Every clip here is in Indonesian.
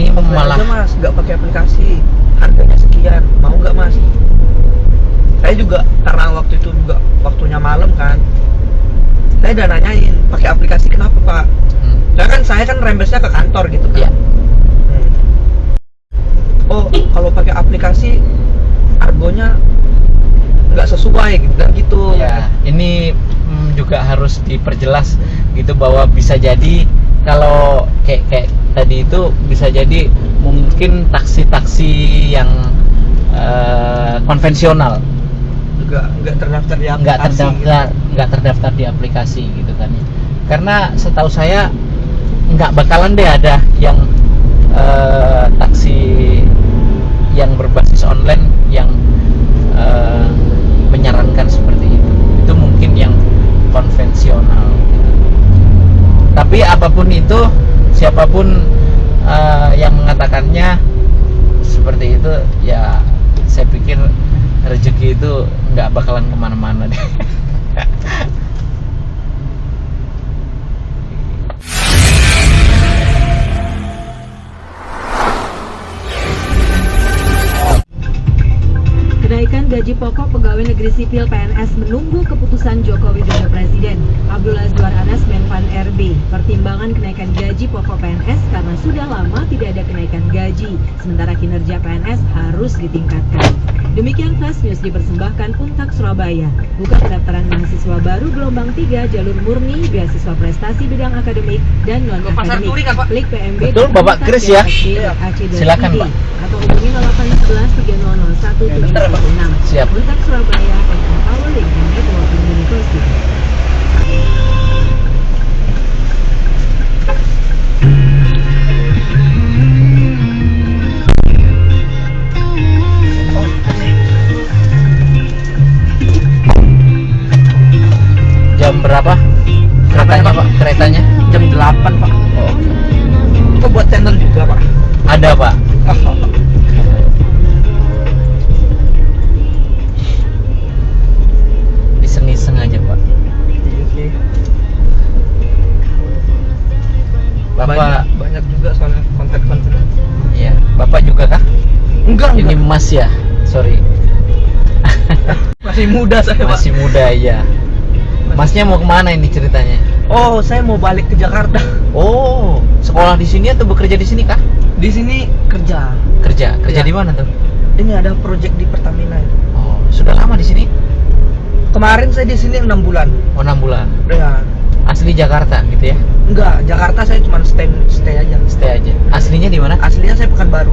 ini malah aja mas, nggak pakai aplikasi, harganya sekian, mau nggak mas? Saya juga karena waktu itu juga waktunya malam kan, saya udah nanyain pakai aplikasi kenapa pak? Nah kan saya kan rembesnya ke kantor gitu kan. ya. Oh kalau pakai aplikasi argonya nggak sesuai gitu. Ya, ini juga harus diperjelas gitu bahwa bisa jadi kalau kayak tadi itu bisa jadi mungkin taksi-taksi yang konvensional Nggak terdaftar di aplikasi. nggak terdaftar di aplikasi gitu kan ya. Karena setahu saya nggak bakalan deh ada yang taksi yang berbasis online yang menyarankan seperti itu. Itu mungkin yang konvensional gitu. Tapi apapun itu, siapapun yang mengatakannya seperti itu, ya saya pikir rezeki itu nggak bakalan kemana-mana deh. Kenaikan gaji pokok pegawai negeri sipil PNS menunggu keputusan Joko Widodo Presiden. Abdul Azwar Anas Menpan RB, pertimbangan kenaikan gaji pokok PNS karena sudah lama tidak ada kenaikan gaji, sementara kinerja PNS harus ditingkatkan. Demikian Flash News dipersembahkan Untak Surabaya. Buka pendaftaran mahasiswa baru gelombang 3 jalur murni, beasiswa prestasi bidang akademik dan non-akademik. Klik PMB. Betul, Bapak Kris ya. Silakan, Pak. Atau hubungi 0811 300 1716. Siap. Untak Surabaya, Empowering and Networking University. Jam berapa keretanya Pak? Keretanya Jam 8 pak. oh, Kok buat channel juga pak? ada Pak. Iseng-iseng aja Pak. Iya sih. Bapak banyak juga soalnya konten-konten. iya, Bapak juga kah? Enggak. Ini Mas ya, sorry. Masih muda saya pak. Masih muda ya. Masnya mau kemana ini ceritanya? Oh saya mau balik ke Jakarta. Oh, sekolah di sini atau bekerja di sini kah? Di sini kerja. Kerja Ya. di mana tuh? Ini ada project di Pertamina itu. Oh, sudah lama di sini? Kemarin saya di sini 6 bulan. Oh, 6 bulan. Ya. Asli Jakarta gitu ya? Enggak, Jakarta saya cuma stay aja. Stay aja. Aslinya di mana? Aslinya saya Pekanbaru.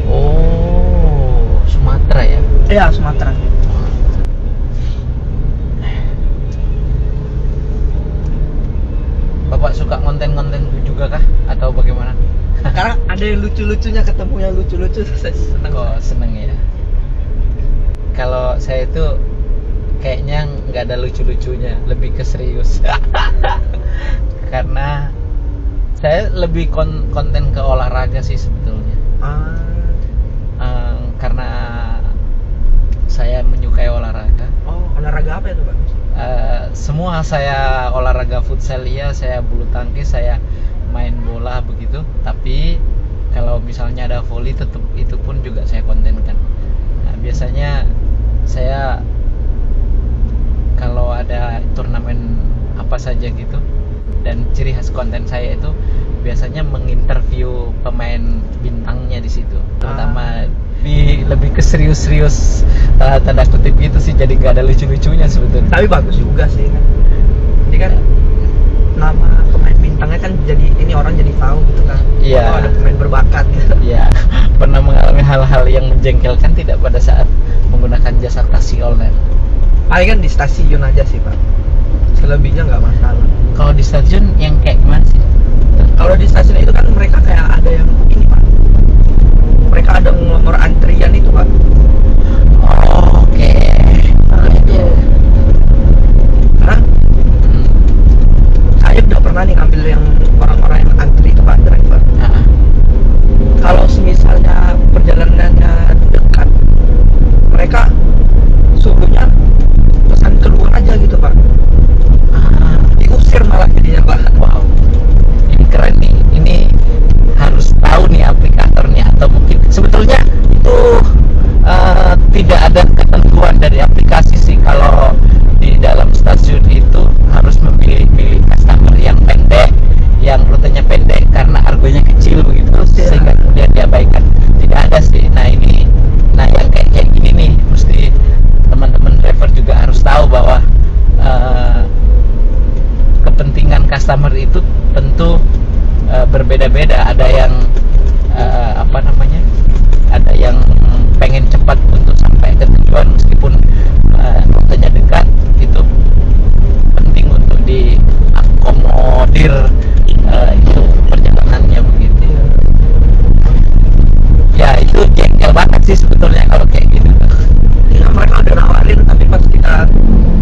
Oh, Sumatera ya? Iya, Sumatera. Bapak suka konten-konten juga kah? Atau bagaimana? Karena ada yang lucu-lucunya, ketemu yang lucu-lucu saya seneng. Kok seneng ya? Kalau saya itu kayaknya nggak ada lucu-lucunya, lebih ke serius. Karena saya lebih konten ke olahraga sih sebetulnya. Karena saya menyukai olahraga. Oh, olahraga apa itu pak? Semua saya olahraga futsal ya, saya bulu tangkis, saya main bola begitu. Tapi kalau misalnya ada volley tetap itu pun juga saya kontenkan. Nah, biasanya saya kalau ada turnamen apa saja gitu, dan ciri khas konten saya itu biasanya menginterview pemain bintangnya di situ, terutama lebih ke serius-serius tanda kutip gitu sih, jadi gak ada lucu-lucunya sebetulnya. Tapi bagus juga sih kan. Jadi kan nama pemain bintangnya kan jadi ini orang jadi tahu gitu kan. Iya. Oh, ada pemain berbakat gitu. Iya, pernah mengalami hal-hal yang menjengkelkan tidak pada saat menggunakan jasa taksi online? Paling kan di stasiun aja sih pak. Selebihnya nggak masalah. Kalau di stasiun yang kayak gimana sih? Kalau di stasiun itu kan mereka kayak ada yang ini pak. Mereka ada nomor antrian itu pak. Oh, oke. Nah, itu. Karena saya udah pernah nih ngambil yang orang-orang yang antri itu pak, driver. Kalau misalnya perjalanannya dekat, mereka suruhnya pesan keluar aja gitu pak. Diusir malah jadinya pak. Wow, ini keren nih. Ini cepat untuk sampai ke tujuan, meskipun rutenya dekat, itu penting untuk diakomodir itu perjalanannya begitu. Ya itu jengkel banget sih sebetulnya kalau kayak gitu. Ya, mereka udah nawarin, tapi pas kita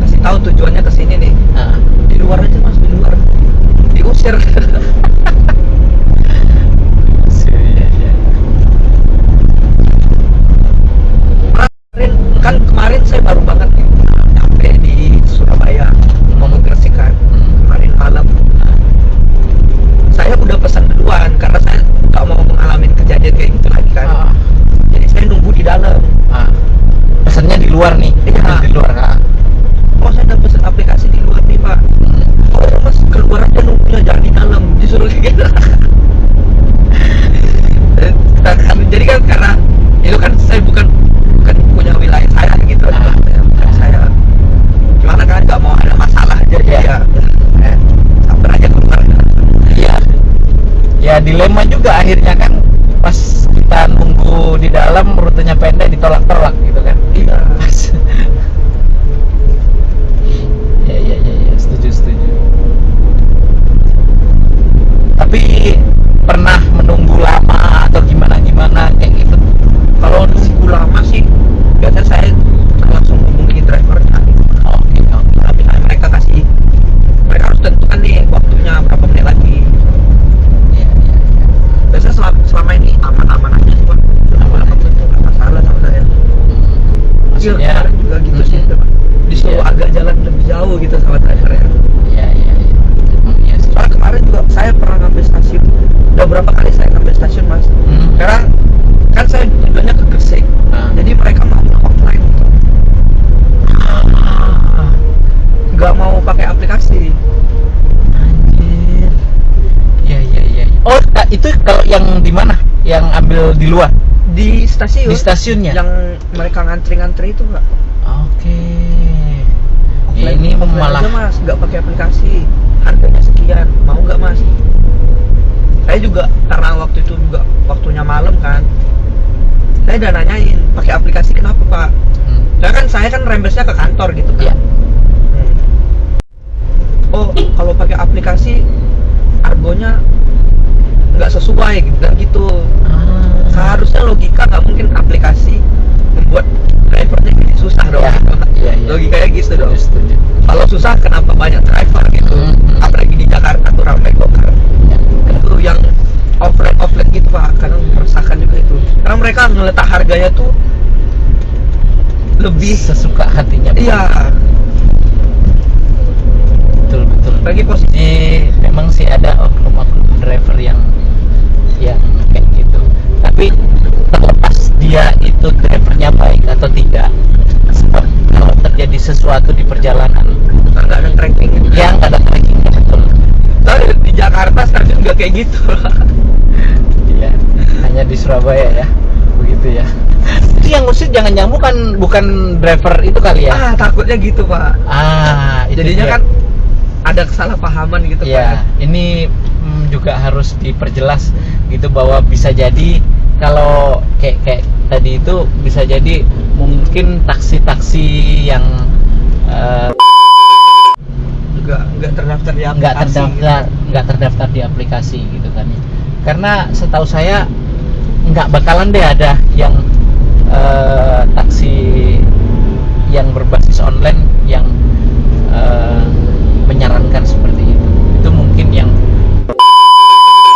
kasih tahu tujuannya ke sini nih, Nah, di luar aja mas, di luar diusir. Kemarin saya baru banget nih nyampe di Surabaya, mau ke Gresik kan, kemarin malam. Saya udah pesan duluan karena saya nggak mau mengalami kejadian kayak gitu lagi kan. Jadi saya nunggu di dalam. pesannya di luar nih. Iya. Di luar. Oh saya udah pesan aplikasi di luar nih pak. Oh mas keluar aja nunggunya, jangan di dalam, disuruh kayak gitu. Jadi kan karena itu kan saya bukan punya wilayah saya gitu. Saya gimana kan nggak mau ada masalah, jadi ya sampai aja keluar. Iya. Ya dilema juga akhirnya kan, pas kita nunggu di dalam rutenya pendek ditolak-tolak gitu kan. Iya. Ya, setuju. Tapi pernah menunggu lama atau gimana kayak gitu? Kalau nunggu lama sih biasanya saya langsung hubungi drivernya. Oke. Tapi mereka harus tentukan nih waktunya berapa menit lagi. Iya. Biasanya selama ini aman-aman aja sih pak. Aman-aman tuh nggak masalah sama saya. Iya, Maksudnya kemarin juga gitu sih Pak. Disuruh Iya. agak jalan lebih jauh gitu sama drivernya. Iya. Iya sih. Soalnya kemarin juga saya pernah ngambil stasiun. Udah berapa kali saya ngambil stasiun mas? Karena kan saya tujuannya ke Gresik. Jadi mereka mau offline gitu. Nggak mau pakai aplikasi. Anjir. Iya. Oh, itu kalau yang di mana? Yang ambil di luar? Di stasiun. Di stasiunnya? Yang mereka ngantri-ngantri itu Pak. Oke. Ya, Offline- ini offline malah aja, mas, nggak pakai aplikasi. Harganya sekian, mau nggak mas? Saya juga karena waktu itu juga waktunya malam kan. Saya udah nanyain pakai aplikasi kenapa pak? Karena kan saya kan rembesnya ke kantor gitu kan. Iya. Oh kalau pakai aplikasi argonya nggak sesuai gitu. Seharusnya logika nggak mungkin aplikasi membuat drivernya jadi susah dong. Iya. Logikanya gitu dong. Setuju. Kalau susah kenapa banyak driver gitu? Apalagi di Jakarta tuh ramai kok kan. Itu yang offline gitu pak, kadang meresahkan juga itu. Karena mereka ngeletak harganya tuh lebih Sesuka hatinya. iya. Betul. Lagi posisi Ini memang sih ada oknum driver yang kayak gitu. Tapi terlepas dia itu drivernya baik atau tidak, sebab kalau terjadi sesuatu di perjalanan nggak ada tracking. yang nggak ada trackingnya, betul. Tapi di Jakarta stasiun nggak kayak gitu. Iya, hanya di Surabaya ya, begitu ya. Itu yang ngusir jangan-jangan bukan driver itu kali ya? Takutnya gitu pak. Itu Jadinya dia. kan ada kesalahpahaman gitu Ya, pak. ini juga harus diperjelas gitu, bahwa bisa jadi kalau kayak tadi itu bisa jadi mungkin taksi-taksi yang Juga nggak terdaftar di nggak aplikasi. terdaftar di aplikasi gitu kan ya. Karena setahu saya nggak bakalan deh ada yang taksi yang berbasis online yang menyarankan seperti itu. Itu mungkin yang,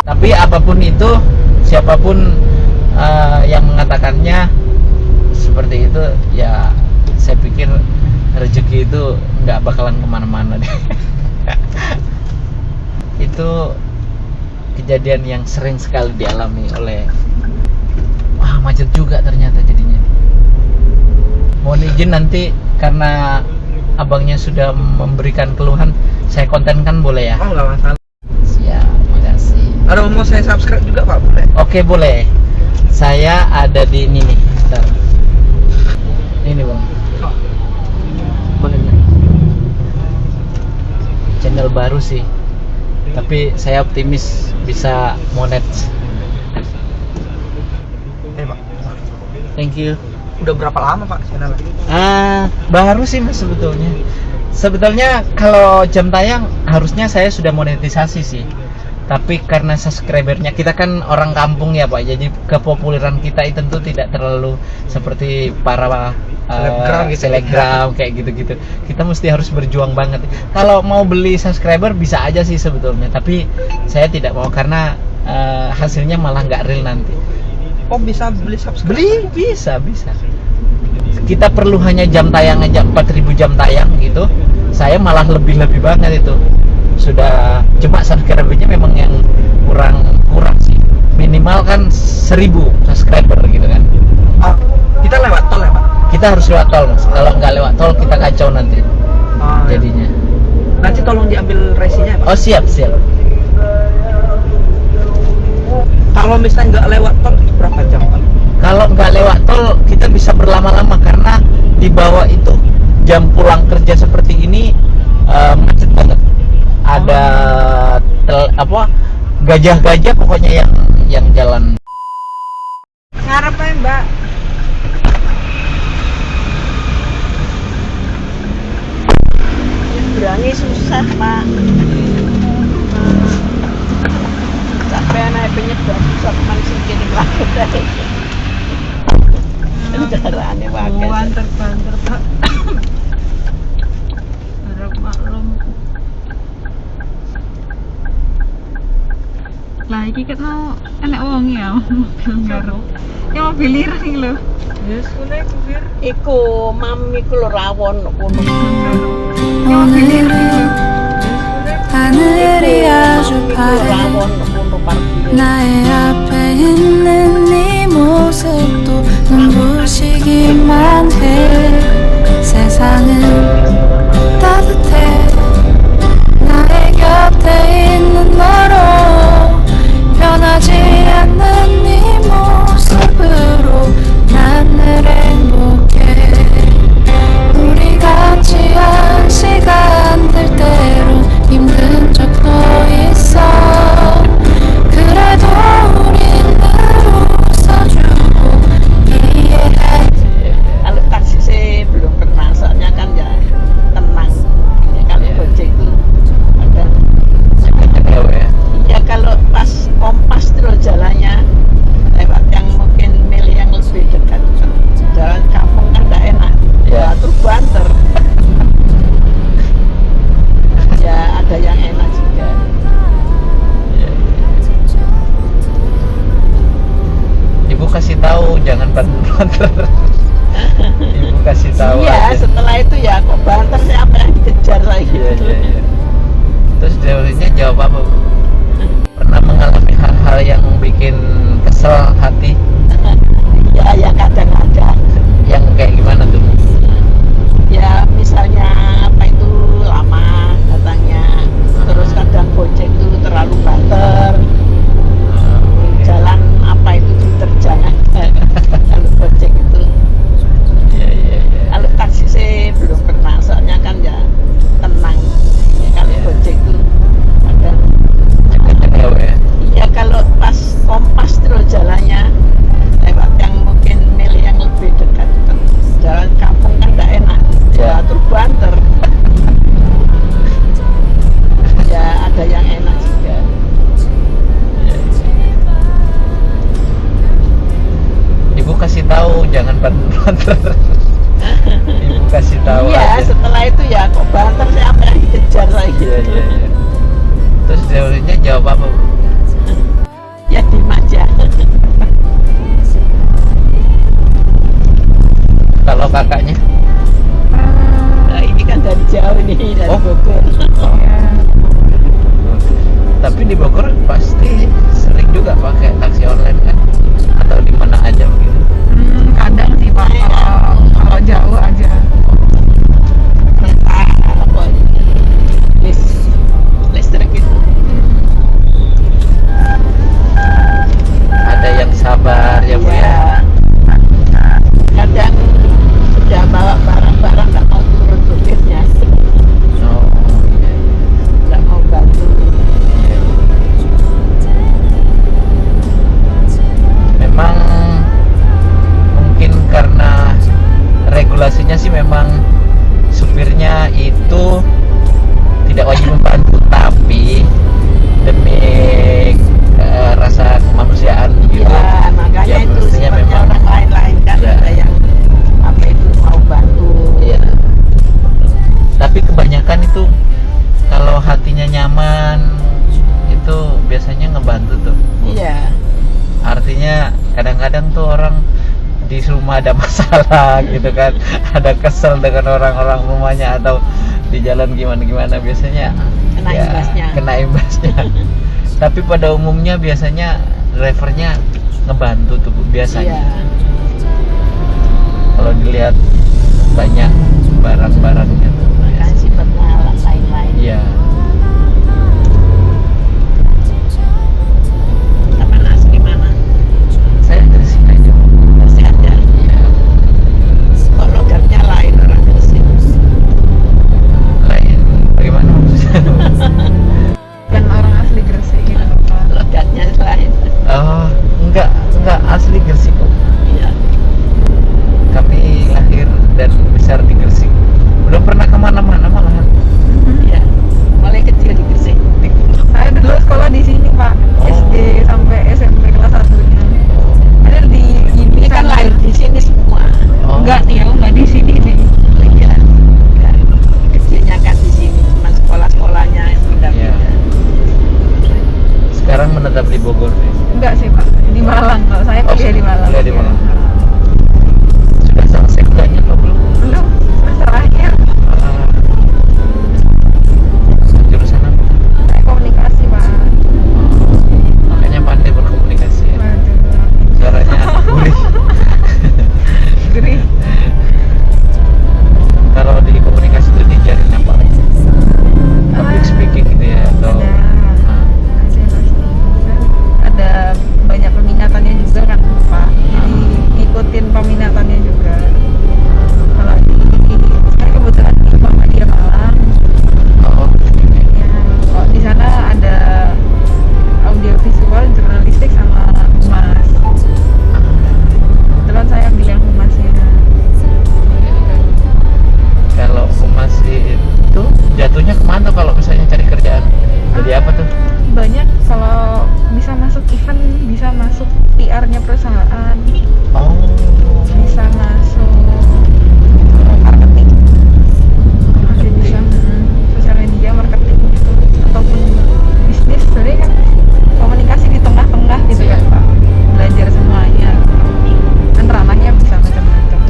tapi apapun itu, siapapun yang mengatakannya seperti itu, ya saya pikir rezeki itu nggak bakalan kemana-mana deh. Itu kejadian yang sering sekali dialami oleh, macet juga ternyata jadinya. Mohon izin nanti karena abangnya sudah memberikan keluhan, saya kontenkan boleh ya? Oh nggak masalah. Siap, makasih. Ada mau saya subscribe juga pak, boleh? Oke, boleh. Saya ada di ini nih, bentar. Ini bang, Boleh. channel baru sih, tapi saya optimis bisa monet. Pak. Thank you. udah berapa lama Pak channelnya? Baru sih Mas sebetulnya. Sebetulnya kalau jam tayang harusnya saya sudah monetisasi sih. Tapi karena subscribernya kita kan orang kampung ya Pak, jadi kepopuleran kita itu tentu tidak terlalu seperti para selebgram kayak gitu-gitu. Kita mesti harus berjuang banget. Kalau mau beli subscriber bisa aja sih sebetulnya, tapi saya tidak mau karena hasilnya malah nggak real nanti. Oh bisa beli subscribe? Beli bisa. Kita perlu hanya jam tayang aja 4.000 jam tayang gitu. Saya malah lebih banget itu. Sudah cuma subscribernya memang yang kurang sih. Minimal kan 1.000 subscriber gitu kan. Kita lewat tol ya Pak? Kita harus lewat tol Mas. Kalau nggak lewat tol kita kacau nanti. Jadinya. Nanti tolong diambil resinya ya Pak? Oh siap. Kalau misalnya nggak lewat tol itu berapa jam Pak? Kalau nggak lewat tol kita bisa berlama-lama karena di bawah itu jam pulang kerja seperti ini macet banget. Ada gajah-gajah pokoknya yang jalan. Ngarep aja Mbak. Berani susah Pak. Sampai anak penyebab susah manusia gini banget tadi. Kendaraannya pakai. Banter Pak. Harap maklum. Lah iki ket mau enek wong ya mobil garuk. Ya mobil ireng iki lho. Yes, mulai kubir. Iku mami ku lho rawon kono. Ya mobil ireng iki lho. 하늘이 아주 파래 rawon kono parkir. 나의 앞에 있는 네 모습도 눈부시기만 해 세상은 따뜻해 나의 곁에 있는 너로 변하지 않는 네 모습으로 난 늘 행복해 우리 같이 한 시간들 때론 힘든 적도 있어 그래도 우린 늘 웃어주고 이해해 Kalau taksi sih belum pernah, soalnya kan ya tenang. Ya, kalau gojek itu ada. Ya. Ya kalau pas kompas terus jalannya lewat yang mungkin milih yang lebih dekat. Jalan kampung kan tidak enak. Ya. Terus banter. Ya ada yang enak juga. Ibu kasih tahu jangan banter. Ibu kasih tahu. Iya, aja. setelah itu ya kok banter siapa yang dikejar saya gitu. Iya. Terus jawabnya jawab apa Bu? Pernah mengalami hal-hal yang bikin kesel hati? Ya kadang-kadang. Yang kayak gimana tuh? Ya misalnya apa itu lama datangnya, terus kadang gojek itu terlalu banter, jalan apa itu diterjang kalau gojek itu. Iya. Kalau taksi sih belum pernah, soalnya kan ya tenang. Ya, kalau gojek itu ada. Ya. Ya kalau pas kompas terus jalannya lewat yang mungkin milih yang lebih dekat. Jalan kampung kan tidak enak. Ya. Terus banter. Ya ada yang enak juga. Ibu kasih tahu jangan banter. Ibu kasih tahu. Iya, aja. setelah itu ya kok banter siapa yang dikejar saya gitu. Iya. Terus jawabnya jawab apa Bu? Ya diem aja. Kalau kakaknya? Nah, ini kan dari jauh nih, dari Oh. Bogor. Tapi di Bogor pasti sering juga pakai taksi online kan? Atau di mana aja begitu? Kadang sih Pak kalau jauh aja. Apa listrik itu. Ada yang sabar ya Bu ya? Ya. Kadang sudah bawa barang-barang nggak mau turun supirnya, Oh, iya. nggak mau bantu. kadang-kadang tuh orang di rumah ada masalah gitu kan, ada kesel dengan orang-orang rumahnya atau di jalan gimana biasanya Kena imbasnya. kena imbasnya. Tapi pada umumnya biasanya drivernya ngebantu tuh Bu, biasanya. Iya. Kalau dilihat banyak barang-barangnya tuh. Kasih perkenalan lain-lain. Iya. Teman asli mana? Saya dari sini aja. Masih ada. Iya. Kok logatnya lain orang Gresik? Lain bagaimana maksudnya? Kan orang asli Gresik gitu Pak. Logatnya lain. Oh, enggak asli Gresik kok. Iya. Kami lahir dan besar di Gresik. Belum pernah kemana-mana malahan. Iya. Mulai kecil di Gresik. Saya dulu sekolah di sini Pak, Oh. SD sampai SMP kelas 1-nya. Ada di Ini kan lahir di sini semua. Oh. Enggak di sini nih. Iya. Iya. Kecilnya kan di sini, cuma sekolah-sekolahnya yang Iya. pindah-pindah. Sekarang menetap di Bogor deh. Enggak sih Pak, di Malang. Kalau saya Oh, kuliah di Malang. kuliah di Malang. Iya. Sudah selesai kuliahnya atau belum? Belum, masalahnya Ah. Jurusan apa? saya komunikasi Pak. Makanya pandai berkomunikasi ya. Waduh, Suaranya gurih. gurih. Kalau di komunikasi itu diajarin apa? Public speaking gitu ya atau Ada. Ah. Ada pasti. Ada banyak peminatannya juga kan Pak. Jadi ngikutin peminatannya juga. Kalau saya kebetulan di Muhammadiyah Malang. Oh, Ya, kalau di sana ada audiovisual, jurnalistik sama humas. Kebetulan saya ambil yang humasnya. kalau humas itu jatuhnya kemana kalau misalnya cari kerjaan? Jadi apa tuh? Banyak kalau bisa masuk event, bisa masuk PR-nya perusahaan, Oh, bisa masuk marketing, masih bisa sosial media marketing gitu, ataupun bisnis. Sebenarnya kan komunikasi di tengah-tengah gitu kan Pak, belajar semuanya kan ranahnya bisa macam-macam.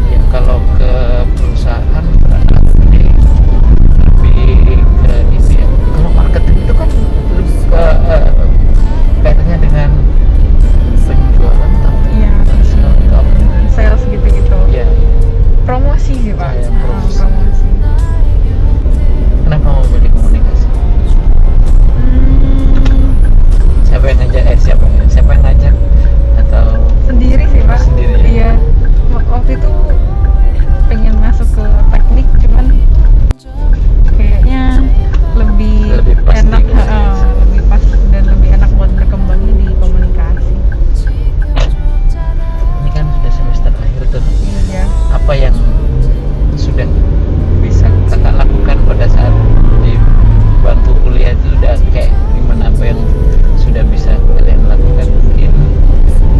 ya kalau ke perusahaan berarti lebih ke ini ya. Kalau marketing itu kan lebih ke kaitannya dengan penjualan atau Iya, atau apa? sales gitu-gitu, Ya, promosi sih Pak. Iya, Nah, promosi. promosi. kenapa mau milih komunikasi? Siapa yang ngajak? Siapa yang ngajak? Atau Sendiri sih Pak. Sendiri, ya? Iya, waktu itu pengen masuk ke teknik, cuman kayaknya lebih Lebih pas enak, di komunikasi. lebih pas dan lebih enak buat berkembangnya di komunikasi. ini kan sudah semester akhir tuh. Iya. Apa yang sudah bisa kakak lakukan pada saat di bangku kuliah itu udah kayak gimana, apa yang sudah bisa kalian lakukan mungkin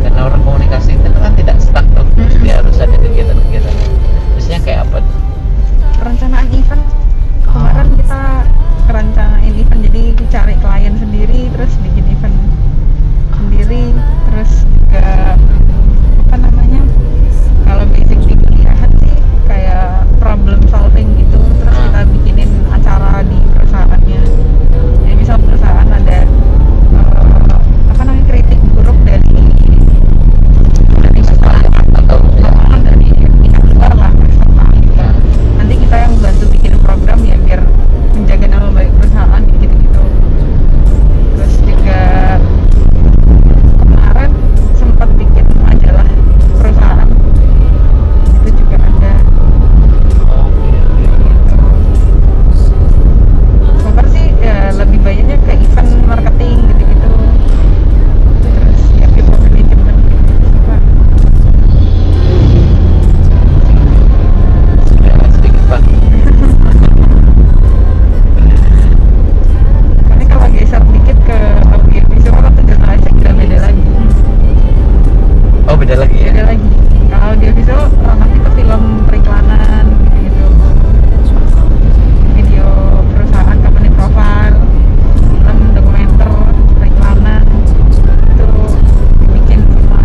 karena orang komunikasi itu kan tidak stuck tuh, dia harus ada kegiatan-kegiatan. Biasanya kayak apa tuh? Perencanaan event kemarin kita rencanain event, jadi cari klien sendiri terus bikin event sendiri, terus juga apa namanya, kalau basic di kuliahan sih kayak problem solving gitu, terus kita bikinin acara di perusahaannya. Jadi misal perusahaan ada apa namanya, kritik buruk dari masyarakat atau dari pihak luar lah, peserta gitu. Nanti kita yang bantu bikin program ya biar menjaga nama baik perusahaan gitu-gitu. Terus juga kemarin sempat bikin majalah perusahaan, itu juga ada gitu. So far sih ya lebih banyaknya ke event marketing gitu-gitu, terus ya people management gitu. Ya, sedikit pak. Karena kalau geser dikit ke audiovisual atau jurnalistik udah beda lagi. Oh, beda lagi ya? Beda lagi. Kalau audiovisual ranahnya ke film periklanan gitu. Video perusahaan, company profile, film dokumenter, periklanan itu bikin semua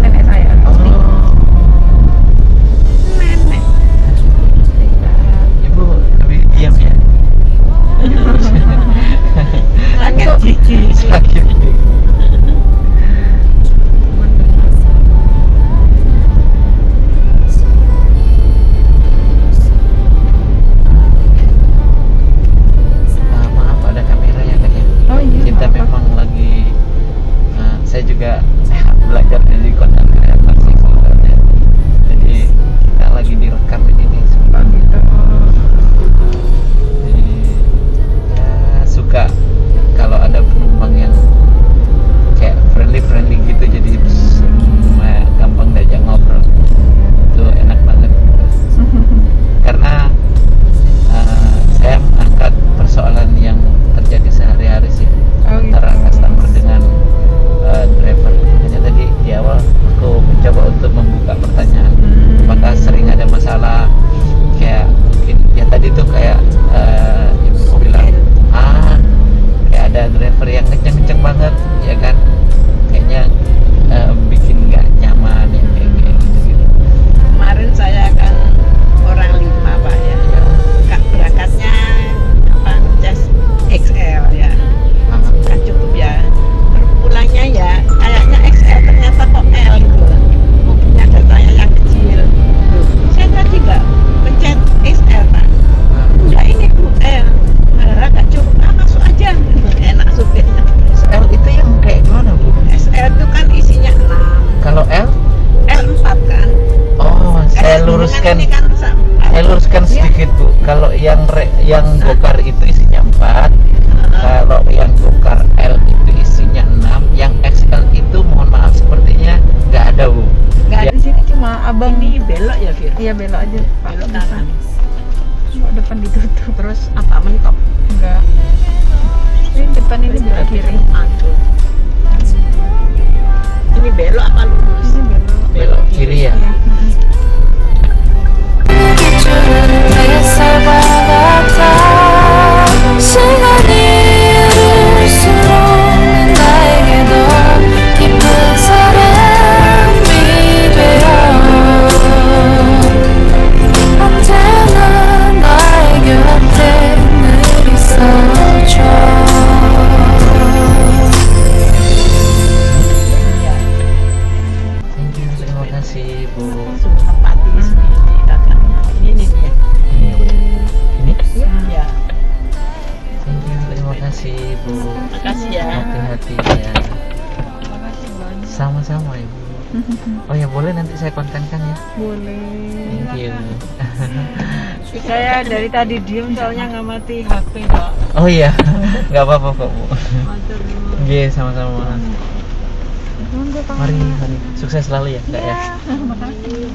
nenek saya. Oh, Nenek. ibu lebih diam ya. Sakit gigi. Sakit. Maaf ada kamera ya kak ya. Oh iya. Kita apa-apa. memang lagi saya juga belajar jadi content creator sih sebenarnya. Jadi kita lagi direkam di sini Oh gitu. Jadi, ya suka kalau ada penumpang yang kayak friendly gitu, jadi gampang diajak ngobrol. Itu enak banget karena saya mengangkat persoalan yang terjadi sehari-hari sih Oh gitu. antara customer dengan driver. Makanya tadi di awal aku mencoba untuk membuka pertanyaan apakah sering ada masalah kayak mungkin ya tadi tuh kayak ibu bilang kayak ada driver yang kenceng-kenceng banget ya kan, kayaknya bikin nggak nyaman ya kayak gitu. Kemarin saya kan orang 5 Pak ya. Kak berangkatnya apa ngecas XL ya. Kan cukup ya. Terus pulangnya ya kayaknya XL ternyata kok L gitu. Mobilnya datanya yang kecil. Loh, saya tadi nggak pencet XL Pak. Enggak ini Bu L. Agak cukup. Masuk aja. Enak supirnya. L itu yang kayak gimana bu? XL itu kan isinya 6. Kalau L? L4 kan. Oh, saya Dengan luruskan. ini kan Saya luruskan sedikit bu. Kalau yang gokar itu isinya 4. Kalau yang gokar L itu isinya 6. Yang XL itu mohon maaf sepertinya nggak ada bu. Nggak Ya, Di sini cuma abang. Ini belok ya Fir? Iya belok aja. Pak. Belok kanan. Kok depan ditutup. Terus apa mentok? Enggak. Ini depan ini belok kiri. Aduh. Ini belok apa lurus? Ini belok. belok kiri ya. Iya. 햇살 같아 시간이 흐를수록 나에게도 깊은 사랑이 되어 언제나 나의 곁에 늘 있어줘. Thank you, terima kasih bu. Tempat di sini dagangnya. Ini dia. Ini? Ya. Thank you, terima kasih bu. Makasih ya. Hati-hati ya. Sama-sama ibu. Oh ya boleh nanti saya kontenkan ya. Boleh. Thank you. Saya dari tadi diem soalnya ngamati HP Pak. Oh iya, nggak apa-apa kok bu. Iya sama-sama. Cuman gue kangen. Mari, sukses selalu ya kak ya. Makasih.